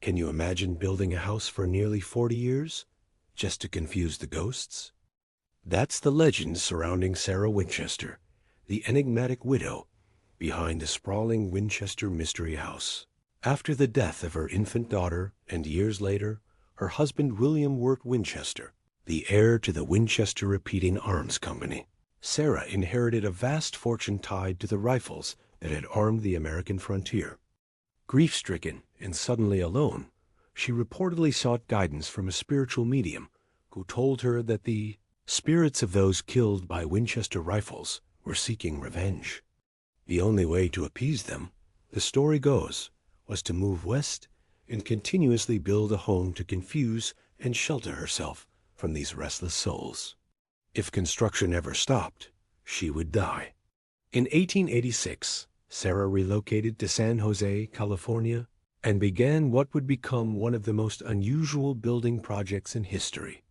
Can you imagine building a house for nearly 40 years just to confuse the ghosts? That's the legend surrounding Sarah Winchester, the enigmatic widow behind the sprawling Winchester Mystery House. After the death of her infant daughter and years later, her husband William Wirt Winchester, the heir to the Winchester Repeating Arms Company, Sarah inherited a vast fortune tied to the rifles that had armed the American frontier. Grief-stricken and suddenly alone, she reportedly sought guidance from a spiritual medium who told her that the spirits of those killed by Winchester rifles were seeking revenge. The only way to appease them, the story goes, was to move west and continuously build a home to confuse and shelter herself from these restless souls. If construction ever stopped, she would die. In 1886, Sarah relocated to San Jose, California, and began what would become one of the most unusual building projects in history.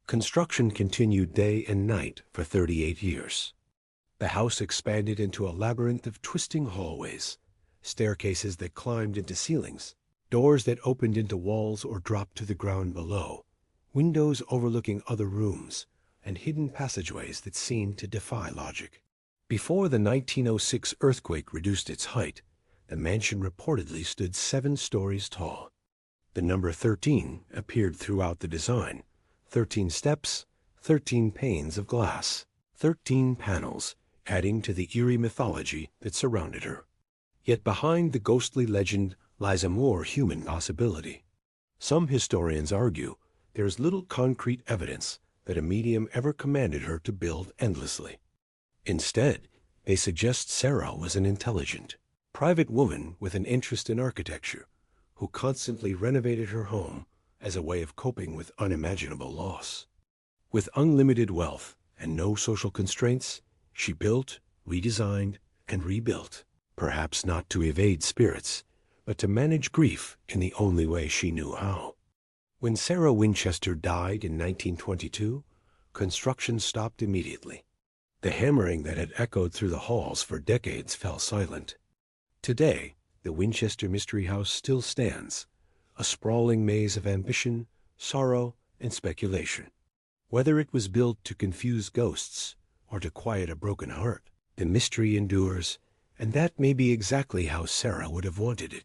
Construction continued day and night for 38 years. The house expanded into a labyrinth of twisting hallways, staircases that climbed into ceilings, doors that opened into walls or dropped to the ground below, windows overlooking other rooms, and hidden passageways that seemed to defy logic. Before the 1906 earthquake reduced its height, the mansion reportedly stood 7 stories tall. The number 13 appeared throughout the design: 13 steps, 13 panes of glass, 13 panels, adding to the eerie mythology that surrounded her. Yet behind the ghostly legend lies a more human possibility. Some historians argue there is little concrete evidence that a medium ever commanded her to build endlessly. Instead, they suggest Sarah was an intelligent, private woman with an interest in architecture who constantly renovated her home as a way of coping with unimaginable loss. With unlimited wealth and no social constraints, she built, redesigned, and rebuilt, perhaps not to evade spirits, but to manage grief in the only way she knew how. When Sarah Winchester died in 1922, construction stopped immediately. The hammering that had echoed through the halls for decades fell silent. Today, the Winchester Mystery House still stands, a sprawling maze of ambition, sorrow, and speculation. Whether it was built to confuse ghosts or to quiet a broken heart, the mystery endures, and that may be exactly how Sarah would have wanted it.